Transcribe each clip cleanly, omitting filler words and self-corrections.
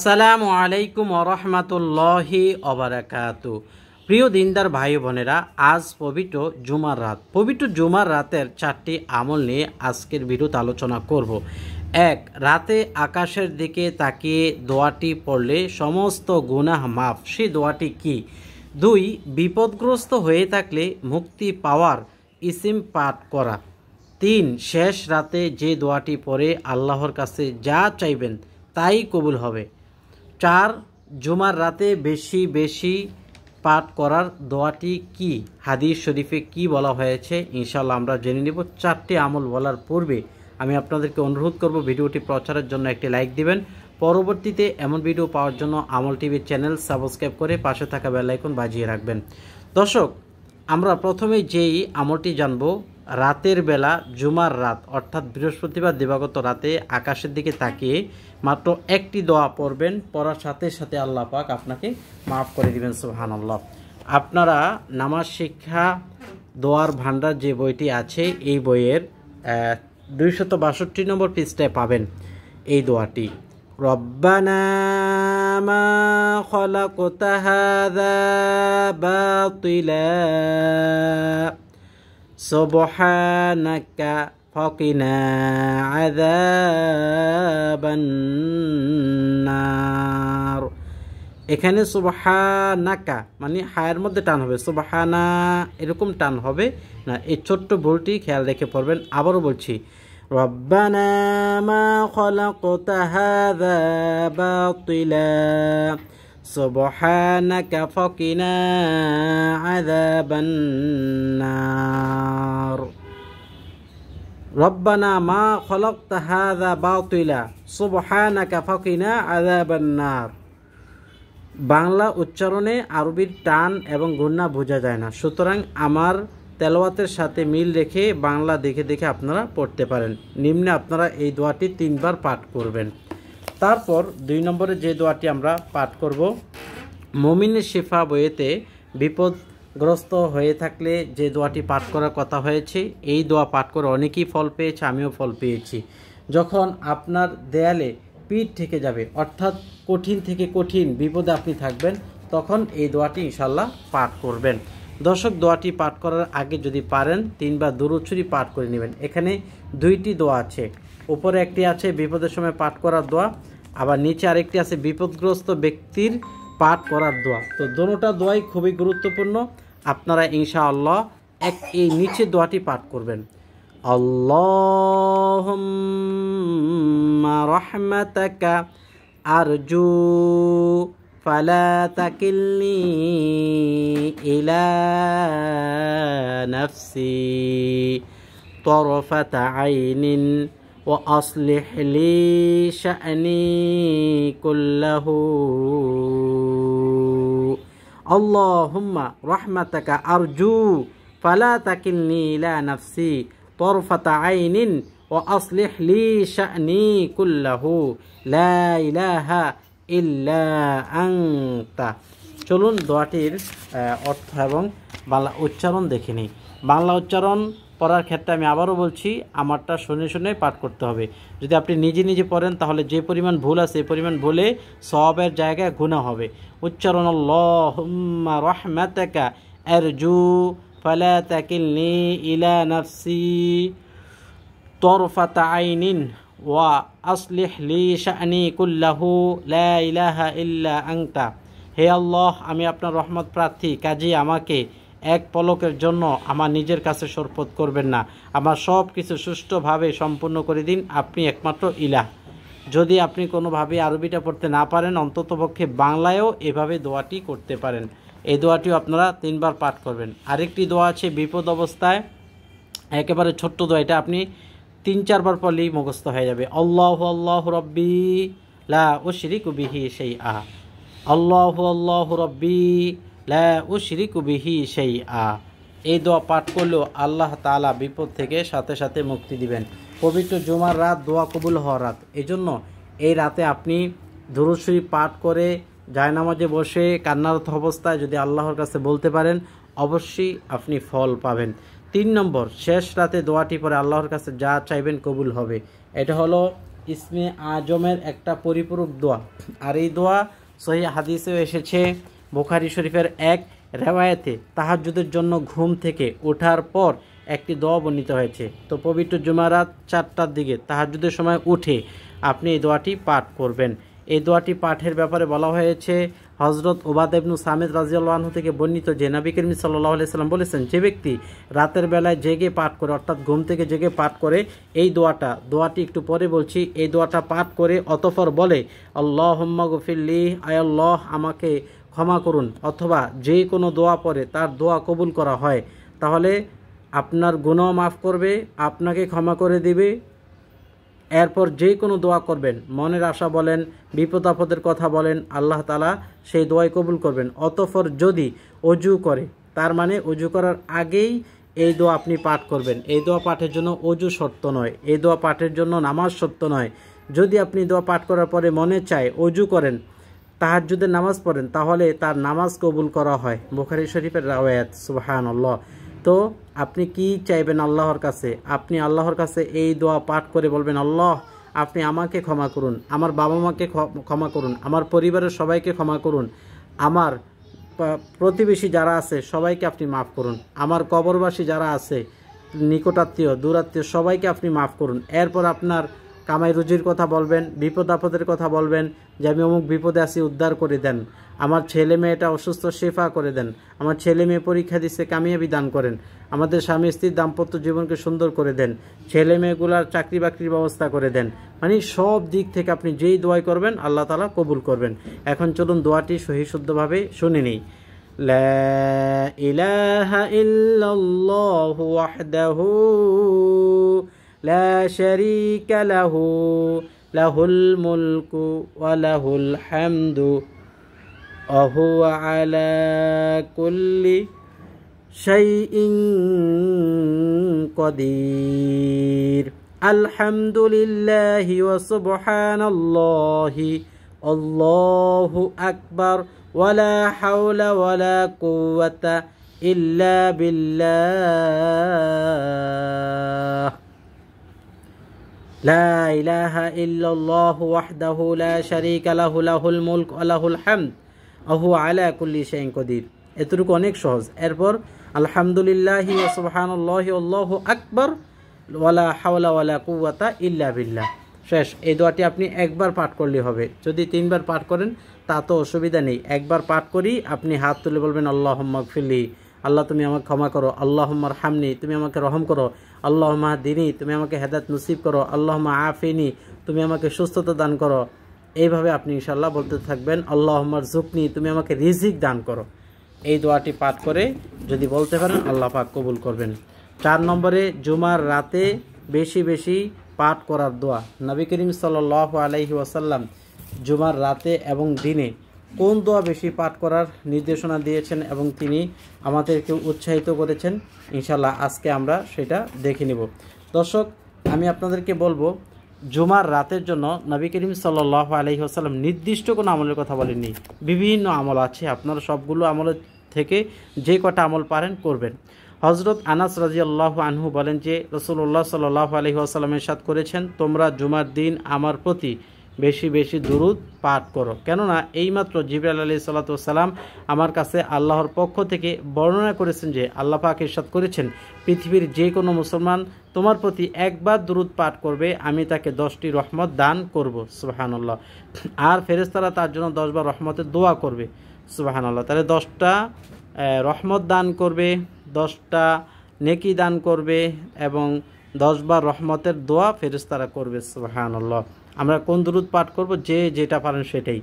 আসসালামু আলাইকুম ওরহমাতুল্লাহি ওবারাকাতু। প্রিয় দিনদার ভাই বোনেরা, আজ পবিত্র জুমার রাত। পবিত্র জুমার রাতের 4টি আমল নিয়ে আজকের ভিডিওতে আলোচনা করব। 1. রাতে আকাশের দিকে তাকিয়ে দোয়াটি পড়লে সমস্ত গুনাহ মাফ। সেই দোয়াটি কি? 2. বিপদগ্রস্ত হয়ে থাকলে মুক্তি পাওয়ার ইসিম পাঠ করা। 3. শেষ রাতে যে দোয়াটি পড়ে আল্লাহর কাছে যা চাইবেন তাই কবুল হবে। 4. জুমার রাতে বেশি বেশি পাঠ করার দোয়াটি কি? হাদিস শরীফে কি বলা হয়েছে ইনশাআল্লাহ আমরা জেনে নেব। 4টি আমল বলার পূর্বে আমি আপনাদেরকে অনুরোধ করব ভিডিওটি প্রচারের জন্য একটি লাইক দিবেন। পরবর্তীতে এমন ভিডিও পাওয়ার জন্য আমল টিভি চ্যানেল সাবস্ক্রাইব করে পাশে থাকা বেল আইকন বাজিয়ে রাখবেন। দর্শক, আমরা প্রথমে যেই আমলটি জানব, রাতের বেলা জুমার রাত অর্থাৎ বৃহস্পতিবার দিবাগত রাতে আকাশের দিকে তাকিয়ে মাত্র একটি দোয়া পড়বেন। পড়ার সাথে সাথে আল্লাহ পাক আপনাকে মাফ করে দিবেন। সুবহানাল্লাহ। আপনারা নামাজ শিক্ষা দোয়ার ভান্ডার যে বইটি আছে এই বইয়ের 262 নম্বর পৃষ্ঠায় পাবেন এই দোয়াটি। রব্বানা মা খালাকতা হাযা বাতিলা সুবহানাকা ফাকিনা আযাবান নার। এখানে সুবহানাকা মানে হায়ের মধ্যে টান হবে, সুবহানা এরকম টান হবে না। এই ছোট্ট ভুলটি খেয়াল রেখে পড়বেন। আবারও বলছি, রব্বানা মা খালাকতা হাযা বাতিলা সুবহানাকা ফাকিনা আযাবান নার। রব্বানা মা খালাকতা হাযা বাতিলা সুবহানাকা ফাকিনা আযাবান নার। বাংলা উচ্চারণে আরবির টান এবং গুণনা বোঝা যায় না, সুতরাং আমার তেলাওয়াতের সাথে মিল রেখে বাংলা দেখে দেখে আপনারা পড়তে পারেন। নিম্নে আপনারা এই দোয়াটি 3 বার পাঠ করবেন। তারপর 2 নম্বরে যে দোয়াটি আমরা পাঠ করব, মুমিনের শিফা বইয়েতে বিপদগ্রস্ত হয়ে থাকলে যে দোয়াটি পাঠ করার কথা হয়েছে, এই দোয়া পাঠ করে অনেকেই ফল পেয়েছে, আমিও ফল পেয়েছি। যখন আপনার দেয়ালে পিঠ থেকে যাবে অর্থাৎ কঠিন থেকে কঠিন বিপদে আপনি থাকবেন, তখন এই দোয়াটি ইনশাল্লাহ পাঠ করবেন। দর্শক, দোয়াটি পাঠ করার আগে যদি পারেন 3 বার দুরূদ শরীফ পাঠ করে নেবেন। এখানে 2টি দোয়া আছে, উপরে একটি আছে বিপদের সময় পাঠ করার দোয়া, আবার নিচে আরেকটি আছে বিপদগ্রস্ত ব্যক্তির পাঠ করার দোয়া। তো দোনোটা দোয়াই খুবই গুরুত্বপূর্ণ। আপনারা ইনশাআল্লাহ এই নিচে দোয়াটি পাঠ করবেন। আল্লাহুম্মা রাহমাতাকা আরজু ফালা তাকিলনি ইলা নাফসি তরফাতা আইনিন ওয়া আসলিহ লি শা'নি কুল্লাহু। আল্লাহুম্মা রাহমাতাকা আরজু ফালা তাকিলনি ইলা নাফসি তরফাতা আইনিন ওয়া আসলিহ লি শা'নি কুল্লাহু লা ইলাহা ইল্লা আনতা। চলুন দোয়াটির অর্থ এবং বাংলা উচ্চারণ দেখে নিই। বাংলা উচ্চারণ পড়ার ক্ষেত্রে আমি আবারও বলছি, আমারটা শুনে শুনে পাঠ করতে হবে। যদি আপনি নিজে নিজে পড়েন তাহলে যে পরিমাণ ভুল আছে এই পরিমাণ ভুলে সওয়াবের জায়গায় গুনাহ হবে। উচ্চারণ, আল্লাহুম্মা রাহমাতাকা আরজু ফালা তাকিলনি ইলা নাফসি তরফাতা আইনিন ওয়া আসলিহ লি শা'নি কুল্লাহু লা ইলাহা ইল্লা আনতা। হে আল্লাহ, আমি আপনার রহমত প্রার্থী, কাজে আমাকে এক পলকের জন্য আমার নিজের কাছে সরপত করবেন না, আমার সব কিছু সুষ্ঠুভাবে সম্পূর্ণ করে দিন, আপনি একমাত্র ইলাহ। যদি আপনি কোনোভাবে আরবিটা পড়তে না পারেন, অন্ততপক্ষে বাংলায়ও এভাবে দোয়াটি করতে পারেন। এই দোয়াটিও আপনারা 3 বার পাঠ করবেন। আরেকটি দোয়া আছে বিপদ অবস্থায়, একেবারে ছোট্ট দোয়া, এটা আপনি 3-4 বার পড়লেই মুখস্থ হয়ে যাবে। আল্লাহু আল্লাহু রাব্বি লা উশরিকু বিহি শাইআ। আল্লাহু আল্লাহু রাব্বি লা উশরিকু বিহি শাইআ। এই দোয়া পাঠ করলেও আল্লাহ তাআলা বিপদ থেকে সাথে সাথে মুক্তি দিবেন। পবিত্র জুমার রাত দোয়া কবুল হওয়ার রাত, এজন্য এই রাতে আপনি দুরূদ শরীফ পাঠ করে জায়নামাজে বসে কান্নারত অবস্থায় যদি আল্লাহর কাছে বলতে পারেন, অবশ্যই আপনি ফল পাবেন। 3 নম্বর, শেষ রাতে দোয়াটি পরে আল্লাহর কাছে যা চাইবেন কবুল হবে। এটা হলো ইসমে আজমের একটা পরিপূরক দোয়া। আর এই দোয়া সহিহ হাদিসেও এসেছে। বুখারী শরীফের এক রেওয়ায়েতে তাহাজ্জুদের জন্য ঘুম থেকে ওঠার পর একটি দোয়া বর্ণিত হয়েছে। তো পবিত্র জুমারাত 4টার দিকে তাহাজ্জুদের সময় উঠে আপনি এই দোয়াটি পাঠ করবেন। এই দোয়াটি পাঠের ব্যাপারে বলা হয়েছে, হযরত উবাদা ইবনে সামিত রাদিয়াল্লাহু আনহু থেকে বর্ণিত যে নবী করিম সাল্লাল্লাহু আলাইহি সাল্লাম বলেছেন, যে ব্যক্তি রাতের বেলায় জেগে পাঠ করে, অর্থাৎ ঘুম থেকে জেগে পাঠ করে এই দোয়াটি একটু পরে বলছি, এই দোয়াটা পাঠ করে অতঃপর বলে আল্লাহুম্মা গফিরলি, আয় আল্লাহ আমাকে ক্ষমা করুন, অথবা যে কোনো দোয়া পড়ে তার দোয়া কবুল করা হয়, তাহলে আপনার গুনাহ মাফ করবে, আপনাকে ক্ষমা করে দিবে। এরপর যে কোনো দোয়া করবেন, মনের আশা বলেন, বিপদ আপদের কথা বলেন, আল্লাহ তাআলা সেই দোয়াই কবুল করবেন। অতঃপর যদি অজু করে, তার মানে অজু করার আগেই এই দোয়া আপনি পাঠ করবেন। এই দোয়া পাঠের জন্য অজু শর্ত নয়, এই দোয়া পাঠের জন্য নামাজ শর্ত নয়। যদি আপনি দোয়া পাঠ করার পরে মনে চায় অজু করেন, তাহাজ্জুদের নামাজ পড়েন, তাহলে তার নামাজ কবুল করা হয়। বুখারী শরীফের রাওয়ায়াত। সুবহানাল্লাহ। তো আপনি কি চাইবেন আল্লাহর কাছে? আপনি আল্লাহর কাছে এই দোয়া পাঠ করে বলবেন, আল্লাহ আপনি আমাকে ক্ষমা করুন, আমার বাবা মাকে ক্ষমা করুন, আমার পরিবারের সবাইকে ক্ষমা করুন, আমার প্রতিবেশী যারা আছে সবাইকে আপনি মাফ করুন, আমার কবরবাসী যারা আছে নিকটাত্মীয় দূরাত্মীয় সবাইকে আপনি মাফ করুন। এরপর আপনার কামাই রুজির কথা বলবেন, বিপদ আপদের কথা বলবেন, যে আমি অমুক বিপদে আছি উদ্ধার করে দেন, আমার ছেলে মেয়েটা অসুস্থ শেফা করে দেন, আমার ছেলে মেয়ে পরীক্ষা দিচ্ছে কামিয়াবি দান করেন, আমাদের স্বামী স্ত্রীর দাম্পত্য জীবনকে সুন্দর করে দেন, ছেলে মেয়েগুলার চাকরি বাকরির ব্যবস্থা করে দেন। মানে সব দিক থেকে আপনি যেই দোয়াই করবেন আল্লাহ তাআলা কবুল করবেন। এখন চলুন দোয়াটি সহি শুদ্ধভাবে শুনে নিই। লা ইলাহা ইল্লাল্লাহু ওয়াহদাহু লা শারীকা লাহু লাহুল মুলকু ওয়া লাহুল হামদু ওয়া হুয়া আলা কুল্লি শাইইন কাদির। আলহামদুলিল্লাহি ওয়া সুবহানাল্লাহি আল্লাহু আকবার ওয়া লা হাওলা ওয়া লা কুওয়াতা ইল্লা বিল্লাহ। লা ইলাহা ইল্লাল্লাহু ওয়াহদাহু লা শারীকা লাহু লাহুল মুলক ওয়া লাহুল হামদ ওয়া হুয়া আলা কুল্লি শাইইন কাদির। এতটুকু অনেক সহজ। এরপর আলহামদুলিল্লাহি ওয়া সুবহানাল্লাহি আল্লাহু আকবার ওয়া লা হাওলা ওয়া লা কুওয়াতা ইল্লা বিল্লাহ। শেষ। এই দোয়াটি আপনি একবার পাঠ করলে হবে। যদি 3বার পাঠ করেন তা তো অসুবিধা নেই। একবার পাঠ করি আপনি হাত তুলে বলবেন আল্লাহুম্মা গফিরলি, আল্লাহ তুমি আমাকে ক্ষমা করো, আল্লাহুম্মা আরহামনি তুমি আমাকে রহম করো, আল্লাহুম্মা হাদিনি তুমি আমাকে হেদায়েত নসিব করো, আল্লাহুম্মা আফিনি তুমি আমাকে সুস্থতা দান করো। এইভাবে আপনি ইনশাআল্লাহ বলতে থাকবেন, আল্লাহুম্মা রযুকনি তুমি আমাকে রিজিক দান করো। এই দোয়াটি পাঠ করে যদি বলতে পারেন আল্লাহ পাক কবুল করবেন। 4 নম্বরে জুমার রাতে বেশি বেশি পাঠ করার দোয়া। নবী করিম সাল্লাল্লাহু আলাইহি ওয়াসাল্লাম জুমার রাতে এবং দিনে কোন দোয়া বেশি পাঠ করার নির্দেশনা দিয়েছেন এবং তিনি আমাদেরকে উৎসাহিত করেছেন, ইনশাআল্লাহ আজকে আমরা সেটা দেখে নেব। দর্শক, আমি আপনাদেরকে বলবো, জুমার রাতের জন্য নবী করিম সাল্লাল্লাহু আলাইহি ওয়াসাল্লাম নির্দিষ্ট কোনো আমলের কথা বলেননি। বিভিন্ন আমল আছে, আপনারা সবগুলো আমলের থেকে যে কটা আমল পারেন করবেন। হযরত আনাস রাদিয়াল্লাহু আনহু বলেন যে রাসূলুল্লাহ সাল্লাল্লাহু আলাইহি ওয়াসাল্লাম ইরশাদ করেছেন, তোমরা জুমার দিন আমার প্রতি বেশি বেশি দুরূদ পাঠ করো, কেননা এইমাত্র জিবরাইল আলাইহিস সালাতু ওয়াস সালাম আমার কাছে আল্লাহর পক্ষ থেকে বর্ণনা করেছেন যে আল্লাহ পাক ইরশাদ করেছেন, পৃথিবীর যে কোনো মুসলমান তোমার প্রতি একবার দুরূদ পাঠ করবে আমি তাকে 10টি রহমত দান করব। সুবহানাল্লাহ। আর ফেরেশতারা তার জন্য 10 বার রহমতের দোয়া করবে। সুবহানাল্লাহ। তাহলে 10টা রহমত দান করবে, 10টা নেকি দান করবে এবং 10 বার রহমতের দোয়া ফেরেশতারা করবে। সুবহানাল্লাহ। আমরা কোন দুরূদ পাঠ করব? যে যেটা পারেন সেটাই।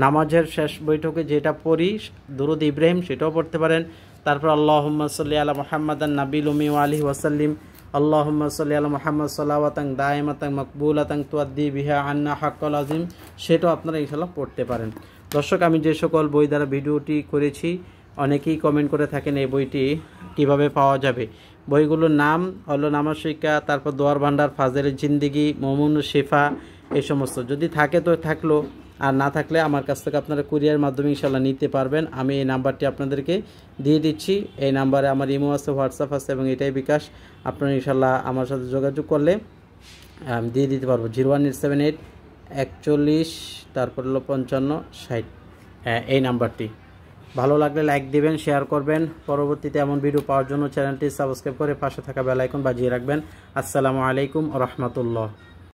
নামাজের শেষ বৈঠকে যেটা পড়ি দুরূদ ইব্রাহিম সেটাও পড়তে পারেন। তারপর আল্লাহুম্মা সাল্লি আলা মুহাম্মাদান নাবিল উম্মি ওয়া আলিহি ওয়া সাল্লিম, আল্লাহুম্মা সাল্লি আলা মুহাম্মাদ সালাওয়াতান দাইমাতান মাকবুলাতান তুআদ্দি বিহা আন্না হাক্কাল আযীম, সেটাও আপনারা ইনশাআল্লাহ পড়তে পারেন। দর্শক, আমি যে সকল বই দ্বারা ভিডিওটি করেছি অনেকেই কমেন্ট করে থাকেন এই বইটি কিভাবে পাওয়া যাবে। বইগুলোর নাম হলো নামাজ শিক্ষা, তারপর দোয়ার ভান্ডার, ফাজেলের জিন্দেগি, মুমিনুন শিফা, এই সমস্ত। যদি থাকে তো থাকলো, আর না থাকলে আমার কাছ থেকে আপনারা কুরিয়ার মাধ্যমে ইনশাআল্লাহ নিতে পারবেন। আমি এই নাম্বারটি আপনাদেরকে দিয়ে দিচ্ছি। এই নাম্বারে আমার ইমো আছে, হোয়াটসঅ্যাপ আছে এবং এটাই বিকাশ। আপনারা ইনশাআল্লাহ আমার সাথে যোগাযোগ করলে আমি দিয়ে দিতে পারবো 01878 41 তারপর হলো 55 60 এই নাম্বারটি। ভালো লাগলে লাইক দিবেন, শেয়ার করবেন। পরবর্তীতে এমন ভিডিও পাওয়ার জন্য চ্যানেলটি সাবস্ক্রাইব করে পাশে থাকা বেল আইকন বাজিয়ে রাখবেন। আসসালামু আলাইকুম ওয়া রাহমাতুল্লাহ।